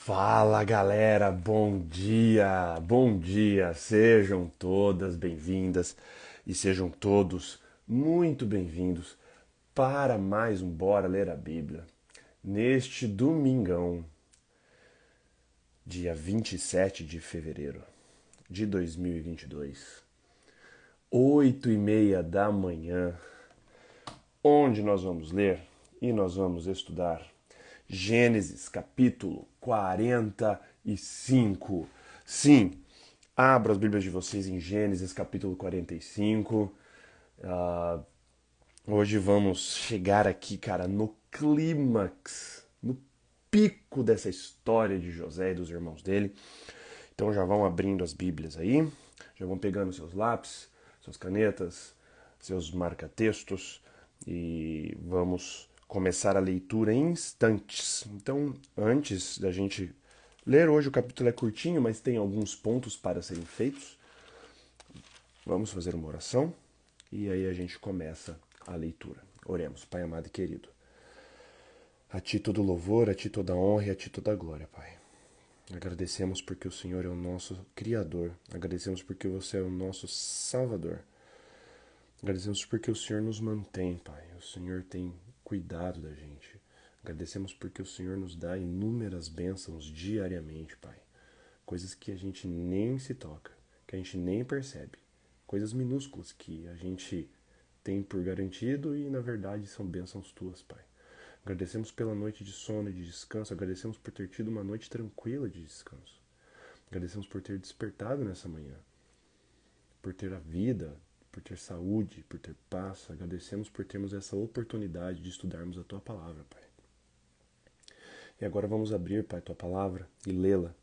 Fala galera, bom dia, sejam todas bem-vindas e sejam todos muito bem-vindos para mais um Bora Ler a Bíblia. Neste domingão, dia 27 de fevereiro de 2022, 8h30 da manhã, onde nós vamos ler e nós vamos estudar Gênesis capítulo 45. Sim, abra as Bíblias de vocês em Gênesis capítulo 45. Hoje vamos chegar aqui, cara, no clímax, no pico dessa história de José e dos irmãos dele. Então já vão abrindo as Bíblias aí, já vão pegando seus lápis, suas canetas, seus marca-textos e vamos começar a leitura em instantes. Então, antes da gente ler hoje, o capítulo é curtinho, mas tem alguns pontos para serem feitos. Vamos fazer uma oração e aí a gente começa a leitura. Oremos, Pai amado e querido. A Ti todo louvor, a Ti toda honra e a Ti toda glória, Pai. Agradecemos porque o Senhor é o nosso Criador. Agradecemos porque você é o nosso Salvador. Agradecemos porque o Senhor nos mantém, Pai. O Senhor tem cuidado da gente. Agradecemos porque o Senhor nos dá inúmeras bênçãos diariamente, Pai. Coisas que a gente nem se toca, que a gente nem percebe. Coisas minúsculas que a gente tem por garantido e, na verdade, são bênçãos Tuas, Pai. Agradecemos pela noite de sono e de descanso. Agradecemos por ter tido uma noite tranquila de descanso. Agradecemos por ter despertado nessa manhã, por ter a vida, por ter saúde, por ter paz. Agradecemos por termos essa oportunidade de estudarmos a Tua Palavra, Pai. E agora vamos abrir, Pai, Tua Palavra e lê-la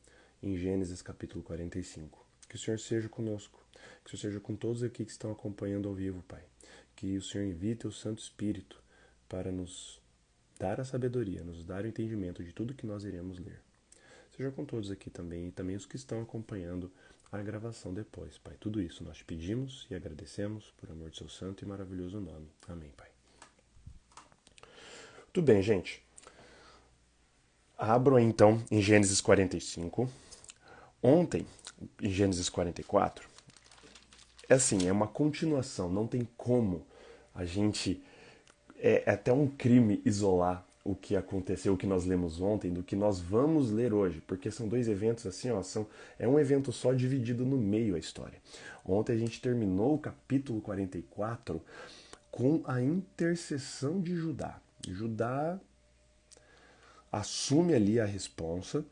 em Gênesis capítulo 45. Que o Senhor seja conosco, que o Senhor seja com todos aqui que estão acompanhando ao vivo, Pai. Que o Senhor envie Teu Santo Espírito para nos dar a sabedoria, nos dar o entendimento de tudo que nós iremos ler. Seja com todos aqui também e também os que estão acompanhando a gravação depois, Pai. Tudo isso nós te pedimos e agradecemos por amor de seu santo e maravilhoso nome. Amém, Pai. Tudo bem, gente. Abro então em Gênesis 45. Ontem, em Gênesis 44, é assim, é uma continuação, não tem como a gente... É até um crime isolar o que aconteceu, o que nós lemos ontem, do que nós vamos ler hoje, porque são dois eventos assim, ó, é um evento só dividido no meio a história. Ontem a gente terminou o capítulo 44 com a intercessão de Judá. Judá assume ali a responsa,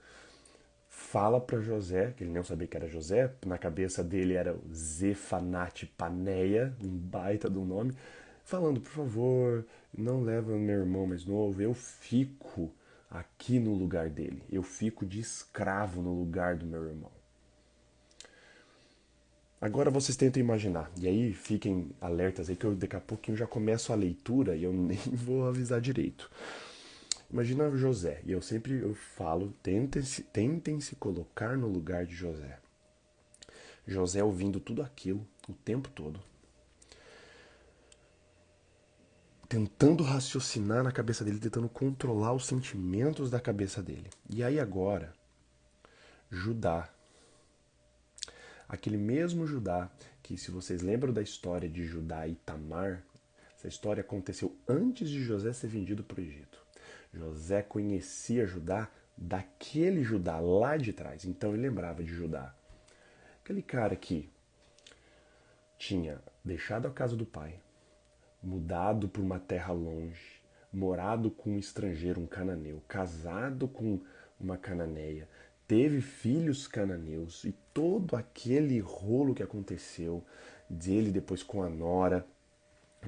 fala para José, que ele não sabia que era José, na cabeça dele era o Zefanate Paneia, um baita do nome, falando, por favor, não leva meu irmão mais novo, eu fico aqui no lugar dele, eu fico de escravo no lugar do meu irmão. Agora vocês tentam imaginar, e aí fiquem alertas aí que eu daqui a pouquinho já começo a leitura e eu nem vou avisar direito. Imagina José, e eu falo, tentem se colocar no lugar de José. José ouvindo tudo aquilo o tempo todo, tentando raciocinar na cabeça dele, tentando controlar os sentimentos da cabeça dele. E aí agora, Judá, aquele mesmo Judá que, se vocês lembram da história de Judá e Tamar, essa história aconteceu antes de José ser vendido para o Egito. José conhecia Judá daquele Judá lá de trás, então ele lembrava de Judá. Aquele cara que tinha deixado a casa do pai, mudado para uma terra longe, morado com um estrangeiro, um cananeu, casado com uma cananeia, teve filhos cananeus e todo aquele rolo que aconteceu dele depois com a nora,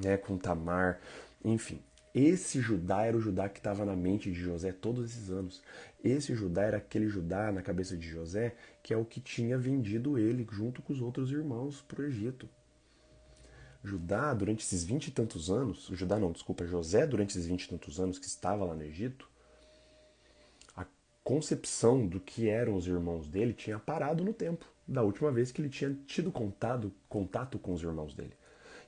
né, com Tamar, enfim. Esse Judá era o Judá que estava na mente de José todos esses anos. Esse Judá era aquele Judá na cabeça de José que é o que tinha vendido ele junto com os outros irmãos para o Egito. Judá, durante esses 20 e tantos anos, José, durante esses 20 e tantos anos que estava lá no Egito, a concepção do que eram os irmãos dele tinha parado no tempo, da última vez que ele tinha tido contato com os irmãos dele.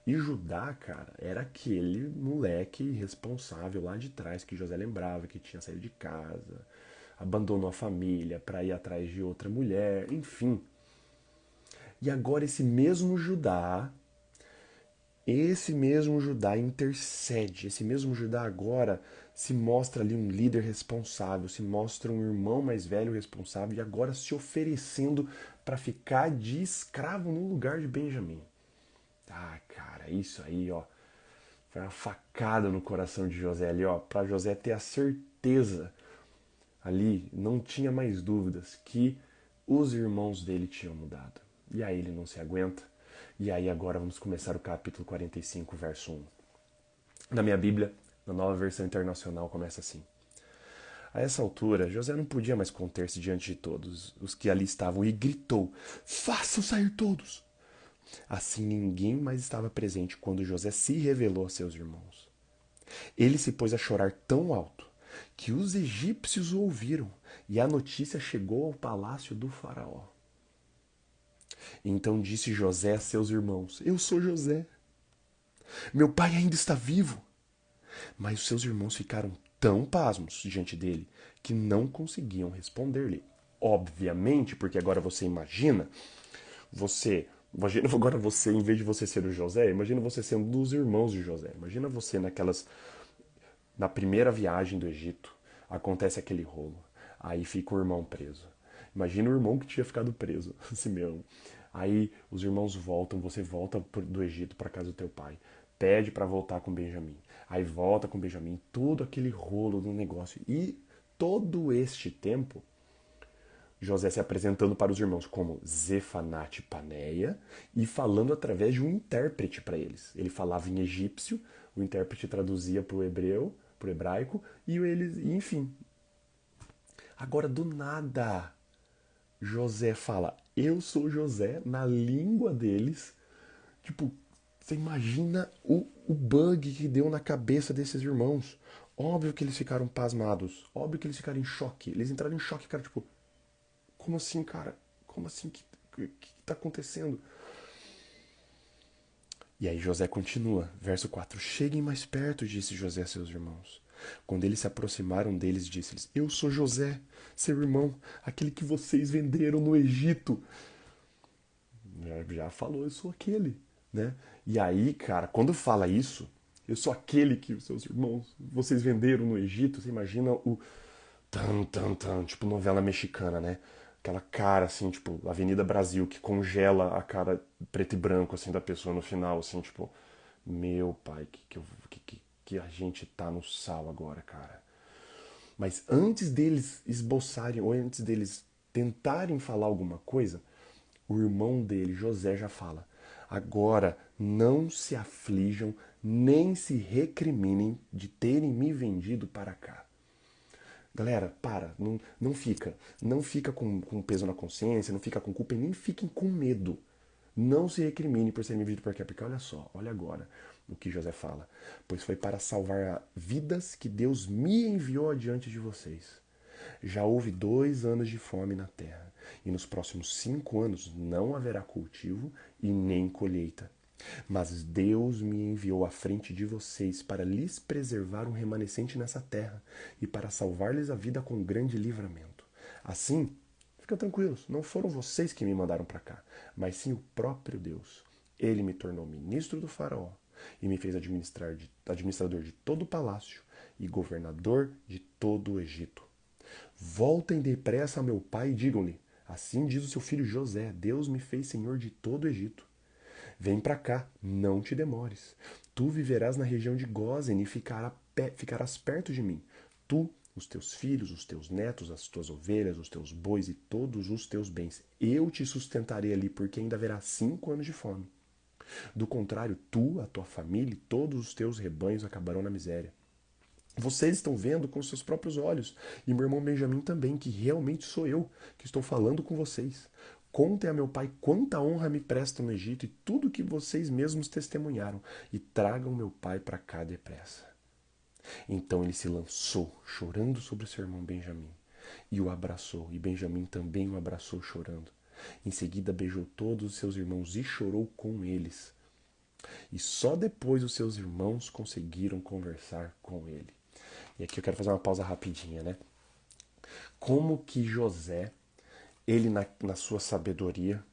E Judá, cara, era aquele moleque responsável lá de trás que José lembrava, que tinha saído de casa, abandonou a família para ir atrás de outra mulher, enfim. E agora esse mesmo Judá intercede, esse mesmo Judá agora se mostra ali um líder responsável, se mostra um irmão mais velho responsável e agora se oferecendo para ficar de escravo no lugar de Benjamim. Ah, cara, isso aí, ó, foi uma facada no coração de José ali, ó, para José ter a certeza ali, não tinha mais dúvidas que os irmãos dele tinham mudado. E aí ele não se aguenta. E aí agora vamos começar o capítulo 45, verso 1. Na minha Bíblia, na Nova Versão Internacional, começa assim. A essa altura, José não podia mais conter-se diante de todos os que ali estavam e gritou: Façam sair todos! Assim ninguém mais estava presente quando José se revelou a seus irmãos. Ele se pôs a chorar tão alto que os egípcios o ouviram e a notícia chegou ao palácio do faraó. Então disse José a seus irmãos: Eu sou José. Meu pai ainda está vivo. Mas os seus irmãos ficaram tão pasmos diante dele que não conseguiam responder-lhe. Obviamente, porque agora imagina agora você, em vez de você ser o José, imagina você sendo um dos irmãos de José. Imagina você na primeira viagem do Egito, acontece aquele rolo. Aí fica o irmão preso. Imagina o irmão que tinha ficado preso, Simeão. Aí os irmãos voltam, você volta do Egito para casa do teu pai. Pede para voltar com Benjamim. Aí volta com Benjamim, todo aquele rolo do negócio. E todo este tempo, José se apresentando para os irmãos como Zefanate Paneia e falando através de um intérprete para eles. Ele falava em egípcio, o intérprete traduzia para o hebreu, para o hebraico, e eles, enfim. Agora, do nada, José fala, eu sou José, na língua deles. Tipo, você imagina o bug que deu na cabeça desses irmãos. Óbvio que eles ficaram pasmados. Óbvio que eles ficaram em choque. Eles entraram em choque, cara, tipo, como assim, cara? Como assim? Que tá acontecendo? E aí José continua, verso 4. Cheguem mais perto, disse José a seus irmãos. Quando eles se aproximaram deles, disse-lhes, eu sou José, seu irmão, aquele que vocês venderam no Egito. Já falou, eu sou aquele, né? E aí, cara, quando fala isso, eu sou aquele que os seus irmãos, vocês venderam no Egito, você imagina o tan, tan, tan, tipo novela mexicana, né? Aquela cara, assim, tipo, Avenida Brasil, que congela a cara preto e branco, assim, da pessoa no final, assim, tipo, meu pai, que a gente tá no sal agora, cara. Mas antes deles esboçarem, ou antes deles tentarem falar alguma coisa, o irmão dele, José, já fala: agora não se aflijam, nem se recriminem de terem me vendido para cá. Galera, para, não fica com peso na consciência, não fica com culpa e nem fiquem com medo. Não se recrimine por serem me vendido para cá, porque olha só, olha agora o que José fala. Pois foi para salvar vidas que Deus me enviou adiante de vocês. Já houve 2 anos de fome na terra, e nos próximos 5 anos não haverá cultivo e nem colheita. Mas Deus me enviou à frente de vocês para lhes preservar um remanescente nessa terra e para salvar-lhes a vida com grande livramento. Assim, fiquem tranquilos, não foram vocês que me mandaram para cá, mas sim o próprio Deus. Ele me tornou ministro do faraó e me fez administrador de todo o palácio e governador de todo o Egito. Voltem depressa a meu pai e digam-lhe, assim diz o seu filho José, Deus me fez senhor de todo o Egito. Vem para cá, não te demores. Tu viverás na região de Gósen e ficarás perto de mim. Tu, os teus filhos, os teus netos, as tuas ovelhas, os teus bois e todos os teus bens. Eu te sustentarei ali, porque ainda haverá 5 anos de fome. Do contrário, tu, a tua família e todos os teus rebanhos acabarão na miséria. Vocês estão vendo com seus próprios olhos, e meu irmão Benjamim também, que realmente sou eu que estou falando com vocês. Contem a meu pai quanta honra me presta no Egito e tudo que vocês mesmos testemunharam, e tragam meu pai para cá depressa. Então ele se lançou, chorando sobre seu irmão Benjamim, e o abraçou, e Benjamim também o abraçou chorando. Em seguida beijou todos os seus irmãos e chorou com eles. E só depois os seus irmãos conseguiram conversar com ele. E aqui eu quero fazer uma pausa rapidinha, né? como que José, ele na sua sabedoria,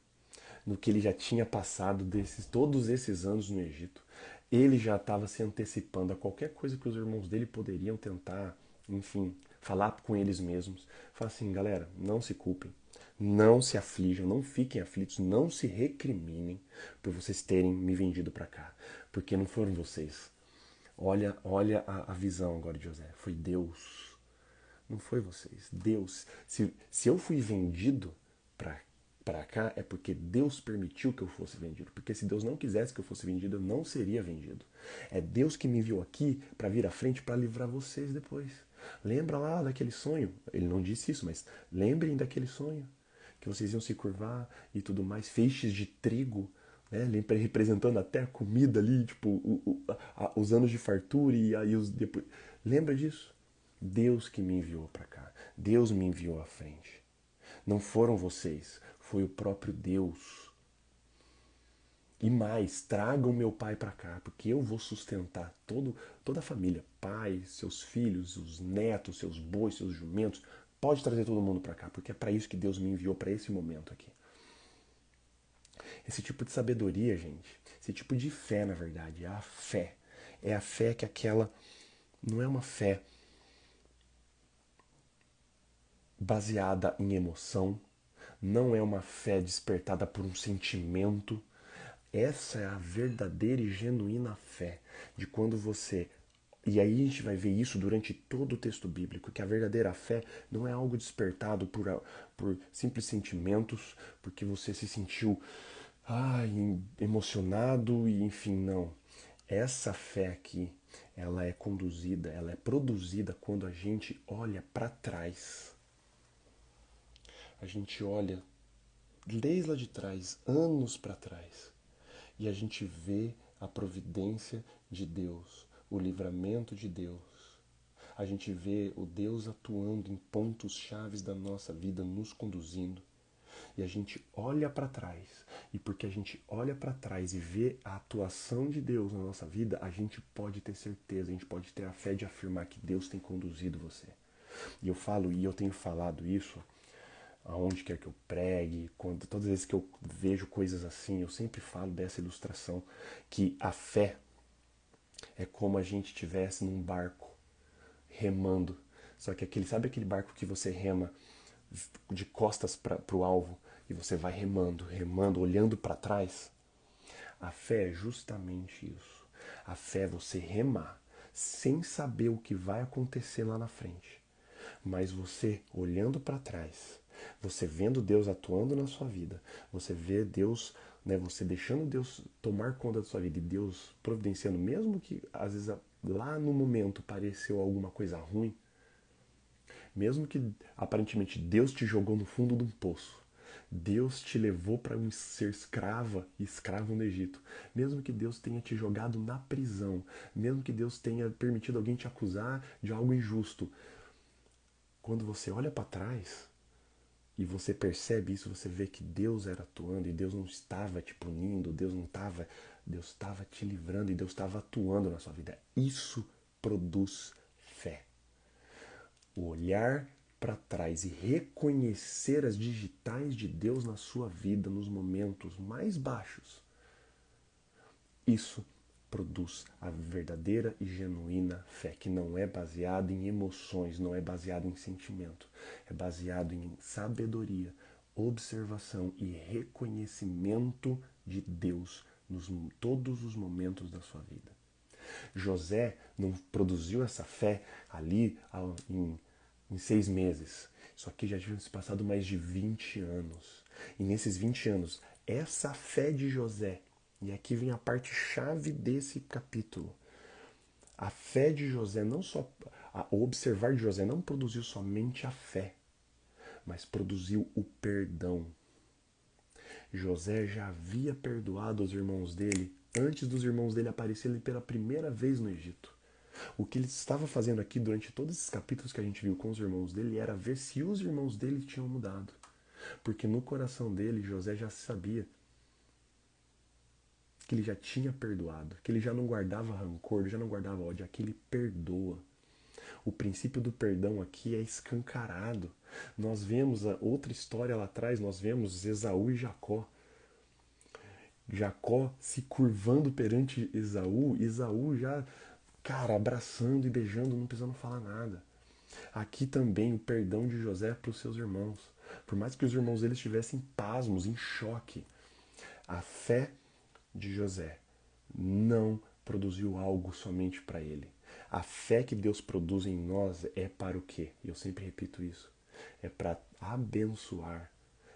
no que ele já tinha passado todos esses anos no Egito, ele já estava se antecipando a qualquer coisa que os irmãos dele poderiam tentar, enfim, falar com eles mesmos. Fala assim, galera, não se culpem, não se aflijam, não fiquem aflitos, não se recriminem por vocês terem me vendido para cá, porque não foram vocês. Olha a visão agora de José. Foi Deus. Não foi vocês. Deus. Se eu fui vendido para cá, é porque Deus permitiu que eu fosse vendido. Porque se Deus não quisesse que eu fosse vendido, eu não seria vendido. É Deus que me enviou aqui para vir à frente para livrar vocês depois. Lembra lá daquele sonho? Ele não disse isso, mas lembrem daquele sonho. Que vocês iam se curvar e tudo mais. Feixes de trigo, né? Representando até a comida ali, tipo, os anos de fartura e aí os depois. Lembra disso? Deus que me enviou para cá. Deus me enviou à frente. Não foram vocês, foi o próprio Deus. E mais, tragam meu pai para cá, porque eu vou sustentar toda a família. Pai, seus filhos, os netos, seus bois, seus jumentos. Pode trazer todo mundo para cá, porque é para isso que Deus me enviou para esse momento aqui. Esse tipo de sabedoria, gente, esse tipo de fé, na verdade, é a fé. É a fé que aquela não é uma fé baseada em emoção, não é uma fé despertada por um sentimento. Essa é a verdadeira e genuína fé de quando você. E aí a gente vai ver isso durante todo o texto bíblico, que a verdadeira fé não é algo despertado por simples sentimentos, porque você se sentiu emocionado e enfim, não. Essa fé aqui, ela é conduzida, ela é produzida quando a gente olha para trás. A gente olha desde lá de trás, anos para trás, e a gente vê a providência de Deus, o livramento de Deus. A gente vê o Deus atuando em pontos chaves da nossa vida, nos conduzindo. E a gente olha para trás. E porque a gente olha para trás e vê a atuação de Deus na nossa vida, a gente pode ter certeza, a gente pode ter a fé de afirmar que Deus tem conduzido você. E eu falo, e eu tenho falado isso aonde quer que eu pregue, todas as vezes que eu vejo coisas assim, eu sempre falo dessa ilustração, que a fé é como a gente estivesse num barco remando. Só que sabe aquele barco que você rema de costas para o alvo e você vai remando, remando, olhando para trás? A fé é justamente isso. A fé é você remar sem saber o que vai acontecer lá na frente, mas você olhando para trás, você vendo Deus atuando na sua vida, você vê Deus, né, você deixando Deus tomar conta da sua vida e Deus providenciando, mesmo que às vezes lá no momento pareceu alguma coisa ruim, mesmo que aparentemente Deus te jogou no fundo de um poço, Deus te levou para ser escravo no Egito. Mesmo que Deus tenha te jogado na prisão, mesmo que Deus tenha permitido alguém te acusar de algo injusto, quando você olha para trás e você percebe isso, você vê que Deus era atuando e Deus não estava te punindo, Deus estava te livrando e Deus estava atuando na sua vida. Isso produz fé. O olhar para trás e reconhecer as digitais de Deus na sua vida nos momentos mais baixos. Isso produz a verdadeira e genuína fé, que não é baseada em emoções, não é baseada em sentimento, é baseado em sabedoria, observação e reconhecimento de Deus nos todos os momentos da sua vida. José não produziu essa fé ali em 6 meses. Isso aqui já tinha se passado mais de 20 anos. E nesses 20 anos, essa fé de José, e aqui vem a parte chave desse capítulo. A fé de José, não só o observar de José não produziu somente a fé, mas produziu o perdão. José já havia perdoado os irmãos dele antes dos irmãos dele aparecerem pela primeira vez no Egito. O que ele estava fazendo aqui durante todos esses capítulos que a gente viu com os irmãos dele era ver se os irmãos dele tinham mudado. Porque no coração dele, José já sabia que ele já tinha perdoado, que ele já não guardava rancor, ele já não guardava ódio, aqui ele perdoa. O princípio do perdão aqui é escancarado. Nós vemos a outra história lá atrás, nós vemos Esaú e Jacó. Jacó se curvando perante Esaú, Esaú já, cara, abraçando e beijando, não precisando falar nada. Aqui também o perdão de José para os seus irmãos. Por mais que os irmãos deles estivessem pasmos, em choque, a fé de José não produziu algo somente para ele. A fé que Deus produz em nós é para o quê? Eu sempre repito isso. É para abençoar,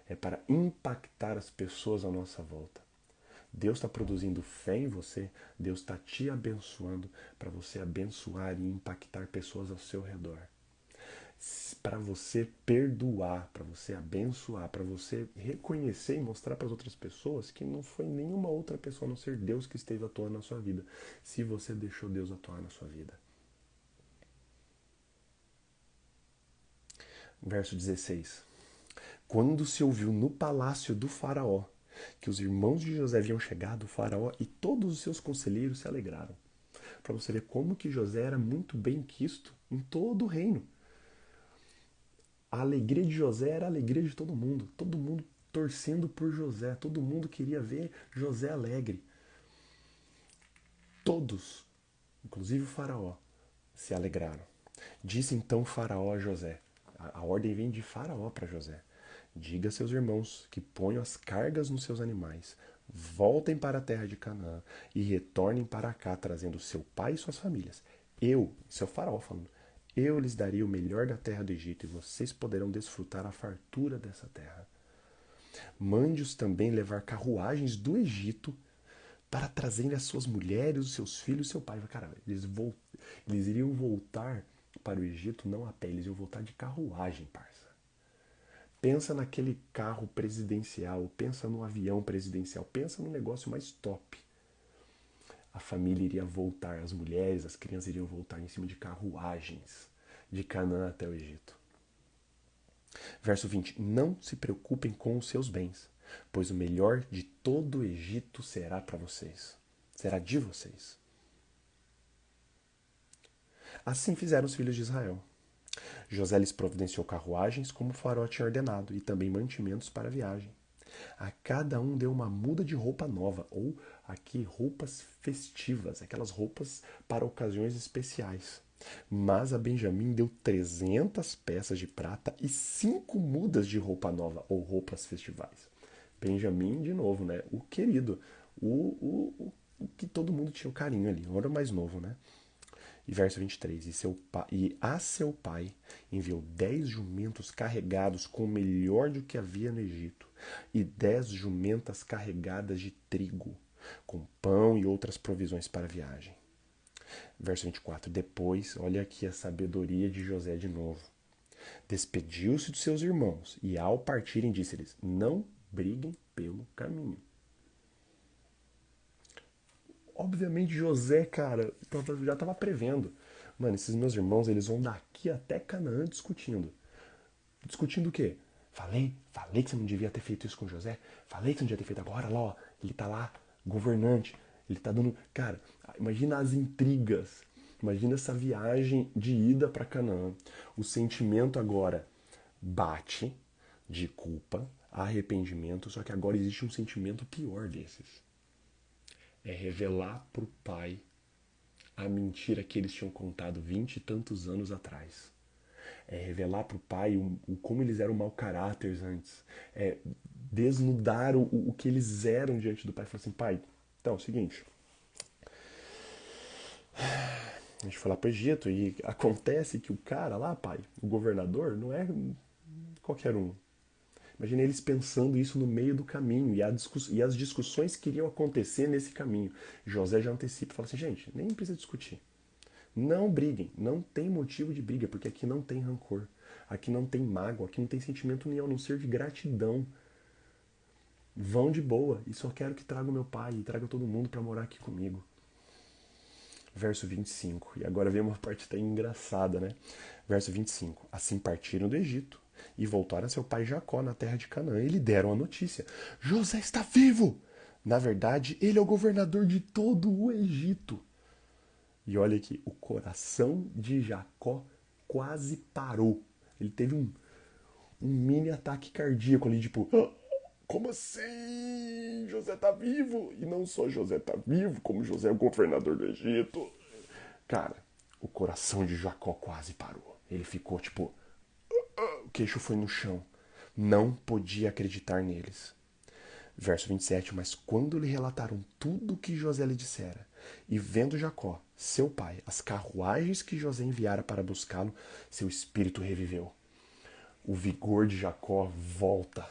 é para impactar as pessoas à nossa volta. Deus está produzindo fé em você, Deus está te abençoando para você abençoar e impactar pessoas ao seu redor. Para você perdoar, para você abençoar, para você reconhecer e mostrar para as outras pessoas que não foi nenhuma outra pessoa a não ser Deus que esteve atuando na sua vida, se você deixou Deus atuar na sua vida. Verso 16. Quando se ouviu no palácio do faraó que os irmãos de José haviam chegado, o faraó e todos os seus conselheiros se alegraram. Para você ver como que José era muito bem quisto em todo o reino. A alegria de José era a alegria de todo mundo torcendo por José, todo mundo queria ver José alegre. Todos, inclusive o faraó, se alegraram. Disse então o faraó a José, a ordem vem de faraó para José: diga a seus irmãos que ponham as cargas nos seus animais, voltem para a terra de Canaã e retornem para cá, trazendo seu pai e suas famílias. Isso é o faraó falando, eu lhes darei o melhor da terra do Egito e vocês poderão desfrutar a fartura dessa terra. Mande-os também levar carruagens do Egito para trazerem as suas mulheres, os seus filhos e seu pai. Cara, eles iriam voltar para o Egito não a pé, eles iam voltar de carruagem, parça. Pensa naquele carro presidencial, pensa no avião presidencial, pensa no negócio mais top. A família iria voltar, as mulheres, as crianças iriam voltar em cima de carruagens, de Canaã até o Egito. Verso 20. Não se preocupem com os seus bens, pois o melhor de todo o Egito será para vocês. Será de vocês. Assim fizeram os filhos de Israel. José lhes providenciou carruagens, como o faraó tinha ordenado, e também mantimentos para a viagem. A cada um deu uma muda de roupa nova, ou aqui roupas festivas, aquelas roupas para ocasiões especiais. Mas a Benjamim deu 300 peças de prata e 5 mudas de roupa nova, ou roupas festivais. Benjamim, de novo, né? O querido, o que todo mundo tinha o carinho ali, o era mais novo, né? E verso 23, e a seu pai enviou 10 jumentos carregados com o melhor do que havia no Egito, e 10 jumentas carregadas de trigo, com pão e outras provisões para a viagem. Verso 24, depois, olha aqui a sabedoria de José de novo. Despediu-se de seus irmãos, e ao partirem disse-lhes, não briguem pelo caminho. Obviamente José, cara, já estava prevendo. Mano, esses meus irmãos, eles vão daqui até Canaã discutindo. Discutindo o quê? Falei que você não devia ter feito isso com José. Falei que você não devia ter feito agora, lá, ó. Ele tá lá, governante. Ele tá dando... Cara, imagina as intrigas. Imagina essa viagem de ida para Canaã. O sentimento agora bate de culpa, arrependimento, só que agora existe um sentimento pior desses. É revelar para o pai a mentira que eles tinham contado 20 e tantos anos atrás. É revelar para o pai como eles eram mau caráter antes. É desnudar o que eles eram diante do pai. Falar assim, pai, então é o seguinte, a gente foi lá para o Egito e acontece que o cara lá, pai, o governador, não é qualquer um. Imagina eles pensando isso no meio do caminho e as discussões que iriam acontecer nesse caminho. José já antecipa e fala assim, gente, nem precisa discutir. Não briguem, não tem motivo de briga, porque aqui não tem rancor, aqui não tem mágoa, aqui não tem sentimento nenhum, a não ser de gratidão. Vão de boa e só quero que traga o meu pai e traga todo mundo para morar aqui comigo. Verso 25, e agora vem uma parte até engraçada, né? Verso 25, assim partiram do Egito e voltaram a seu pai Jacó na terra de Canaã e lhe deram a notícia. José está vivo! Na verdade, ele é o governador de todo o Egito. E olha aqui, o coração de Jacó quase parou. Ele teve um mini ataque cardíaco ali, tipo, "Ah, como assim? José tá vivo? E não só José tá vivo, como José é o governador do Egito. Cara, o coração de Jacó quase parou. Ele ficou tipo, o queixo foi no chão. Não podia acreditar neles. Verso 27, mas quando lhe relataram tudo o que José lhe dissera, e vendo Jacó, seu pai, as carruagens que José enviara para buscá-lo, seu espírito reviveu. O vigor de Jacó volta.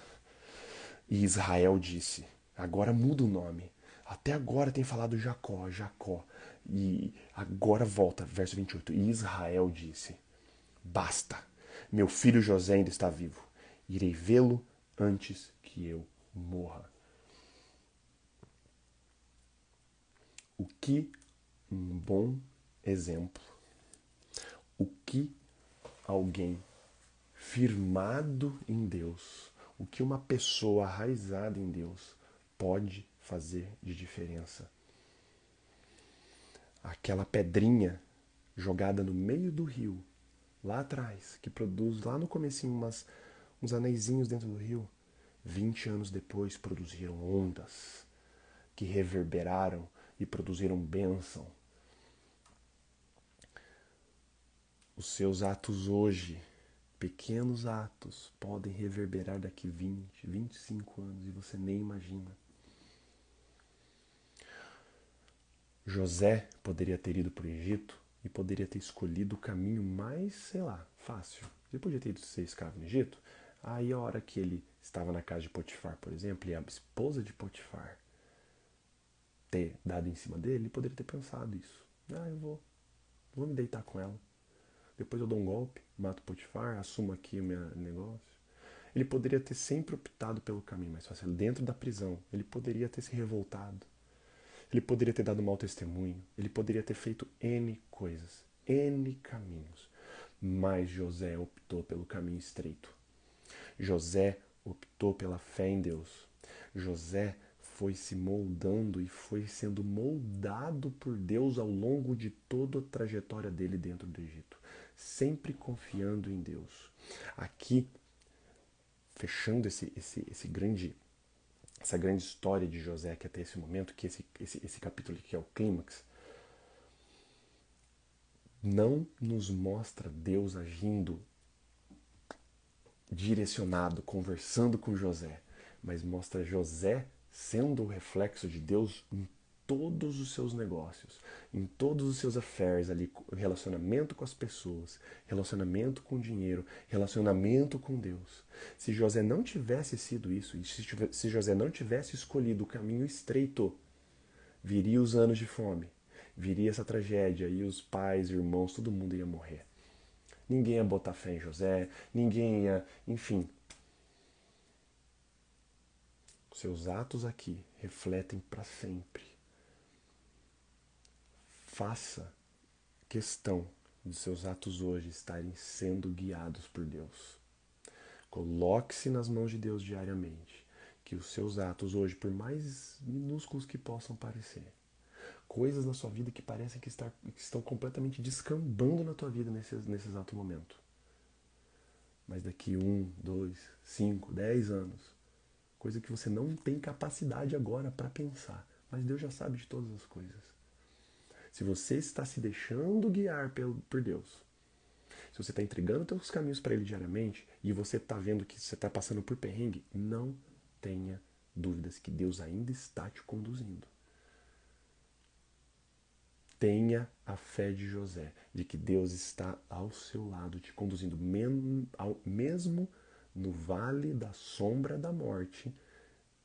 E Israel disse, agora muda o nome. Até agora tem falado Jacó, Jacó. E agora volta, verso 28. E Israel disse, basta, meu filho José ainda está vivo. Irei vê-lo antes que eu morra. O que um bom exemplo. O que alguém firmado em Deus, o que uma pessoa arraizada em Deus pode fazer de diferença. Aquela pedrinha jogada no meio do rio, lá atrás, que produz lá no comecinho uns aneizinhos dentro do rio, 20 anos depois produziram ondas que reverberaram e produziram bênção. Os seus atos hoje, pequenos atos, podem reverberar daqui 20, 25 anos e você nem imagina. José poderia ter ido para o Egito e poderia ter escolhido o caminho mais, sei lá, fácil. Ele podia ter ido ser escravo no Egito. Aí a hora que ele estava na casa de Potifar, por exemplo, e a esposa de Potifar ter dado em cima dele, ele poderia ter pensado isso. Eu vou me deitar com ela. Depois eu dou um golpe, mato Potifar, assumo aqui o meu negócio. Ele poderia ter sempre optado pelo caminho mais fácil. Dentro da prisão, ele poderia ter se revoltado. Ele poderia ter dado mau testemunho. Ele poderia ter feito N coisas, N caminhos. Mas José optou pelo caminho estreito. José optou pela fé em Deus. José foi se moldando e foi sendo moldado por Deus ao longo de toda a trajetória dele dentro do Egito, sempre confiando em Deus. Aqui, fechando essa grande história de José que até esse momento, que esse capítulo aqui é o clímax, não nos mostra Deus agindo direcionado, conversando com José, mas mostra José sendo o reflexo de Deus em todos os seus negócios, em todos os seus affairs ali, relacionamento com as pessoas, relacionamento com o dinheiro, relacionamento com Deus. Se José não tivesse sido isso, e se José não tivesse escolhido o caminho estreito, viria os anos de fome, viria essa tragédia e os pais, irmãos, todo mundo ia morrer. Ninguém ia botar fé em José, ninguém ia, enfim. Seus atos aqui refletem para sempre. Faça questão de seus atos hoje estarem sendo guiados por Deus. Coloque-se nas mãos de Deus diariamente, que os seus atos hoje, por mais minúsculos que possam parecer, coisas na sua vida que parecem que estão completamente descambando na tua vida nesse exato momento. Mas daqui 2, 5, 10 anos, coisa que você não tem capacidade agora para pensar, mas Deus já sabe de todas as coisas. Se você está se deixando guiar por Deus, se você está entregando seus caminhos para Ele diariamente e você está vendo que você está passando por perrengue, não tenha dúvidas que Deus ainda está te conduzindo. Tenha a fé de José, de que Deus está ao seu lado, te conduzindo, mesmo no vale da sombra da morte,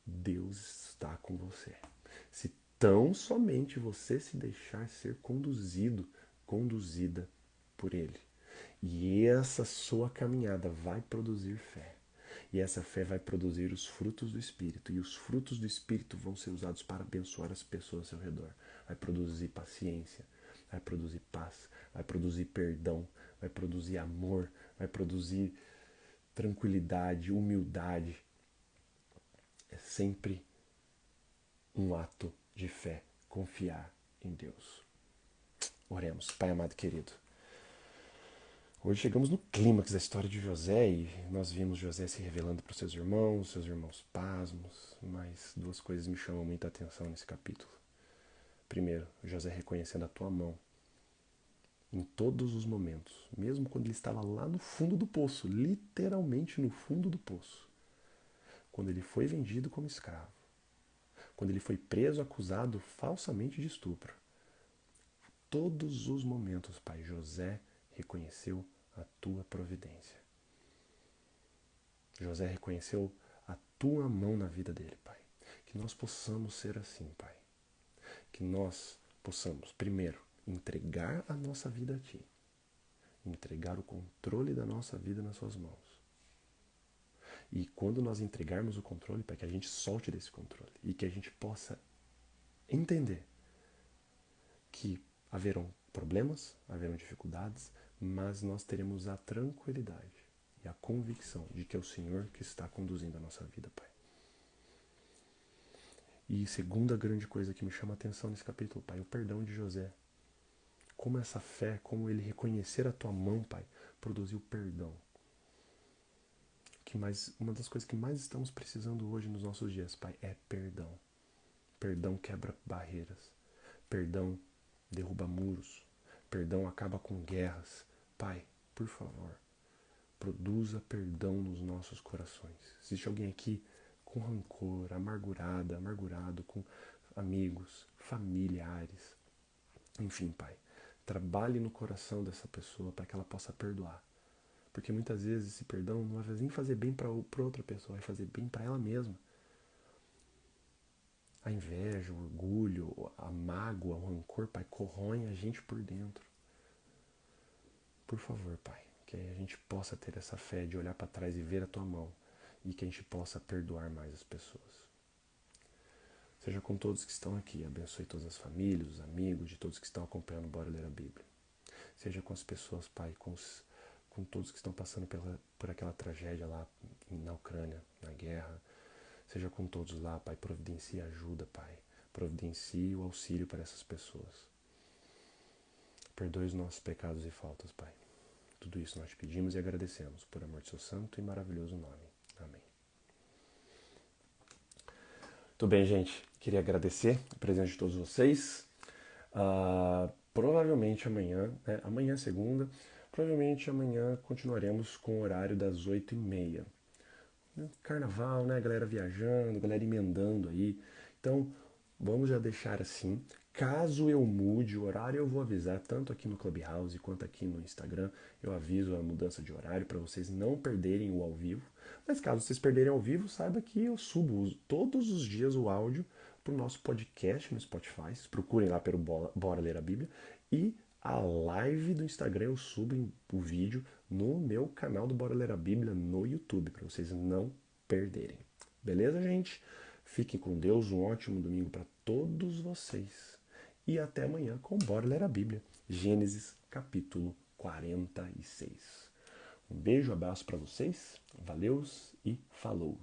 Deus está com você. Se tão somente você se deixar ser conduzido, conduzida por Ele. E essa sua caminhada vai produzir fé. E essa fé vai produzir os frutos do Espírito. E os frutos do Espírito vão ser usados para abençoar as pessoas ao seu redor. Vai produzir paciência, vai produzir paz, vai produzir perdão, vai produzir amor, vai produzir tranquilidade, humildade. É sempre um ato de fé, confiar em Deus. Oremos. Pai amado e querido, hoje chegamos no clímax da história de José e nós vimos José se revelando para os seus irmãos pasmos, mas duas coisas me chamam muita atenção nesse capítulo. Primeiro, José reconhecendo a tua mão em todos os momentos, mesmo quando ele estava lá no fundo do poço, literalmente no fundo do poço. Quando ele foi vendido como escravo, quando ele foi preso, acusado falsamente de estupro. Todos os momentos, Pai, José reconheceu a tua providência. José reconheceu a tua mão na vida dele, Pai. Que nós possamos ser assim, Pai. Que nós possamos, primeiro, entregar a nossa vida a Ti. Entregar o controle da nossa vida nas Suas mãos. E quando nós entregarmos o controle, Pai, que a gente solte desse controle. E que a gente possa entender que haverão problemas, haverão dificuldades, mas nós teremos a tranquilidade e a convicção de que é o Senhor que está conduzindo a nossa vida, Pai. E segunda grande coisa que me chama a atenção nesse capítulo, Pai, é o perdão de José. Como essa fé, como ele reconhecer a tua mão, Pai, produziu perdão. Uma das coisas que mais estamos precisando hoje nos nossos dias, Pai, é perdão. Perdão quebra barreiras. Perdão derruba muros. Perdão acaba com guerras. Pai, por favor, produza perdão nos nossos corações. Existe alguém aqui com rancor, amargurado com amigos, familiares. Enfim, Pai, trabalhe no coração dessa pessoa para que ela possa perdoar. Porque muitas vezes esse perdão não vai nem fazer bem para outra pessoa, vai fazer bem para ela mesma. A inveja, o orgulho, a mágoa, o rancor, Pai, corroem a gente por dentro. Por favor, Pai, que a gente possa ter essa fé de olhar para trás e ver a Tua mão e que a gente possa perdoar mais as pessoas. Seja com todos que estão aqui, abençoe todas as famílias, os amigos, de todos que estão acompanhando Bora Ler a Bíblia. Seja com as pessoas, Pai, com todos que estão passando por aquela tragédia lá na Ucrânia, na guerra. Seja com todos lá, Pai, providencie ajuda, Pai. Providencie o auxílio para essas pessoas. Perdoe os nossos pecados e faltas, Pai. Tudo isso nós te pedimos e agradecemos, por amor de seu santo e maravilhoso nome. Amém. Tudo bem, gente? Queria agradecer a presença de todos vocês. Provavelmente amanhã, né? Amanhã é segunda, provavelmente amanhã continuaremos com o horário das 8h30. Carnaval, né? Galera viajando, galera emendando aí. Então, vamos já deixar assim. Caso eu mude o horário, eu vou avisar tanto aqui no Clubhouse quanto aqui no Instagram. Eu aviso a mudança de horário para vocês não perderem o ao vivo. Mas caso vocês perderem ao vivo, saiba que eu subo todos os dias o áudio para o nosso podcast no Spotify. Vocês procurem lá pelo Bora Ler a Bíblia. E a live do Instagram eu subo o vídeo no meu canal do Bora Ler a Bíblia no YouTube, para vocês não perderem. Beleza, gente? Fiquem com Deus, um ótimo domingo para todos vocês. E até amanhã com Bora Ler a Bíblia, Gênesis capítulo 46. Um beijo, abraço para vocês, valeus e falou!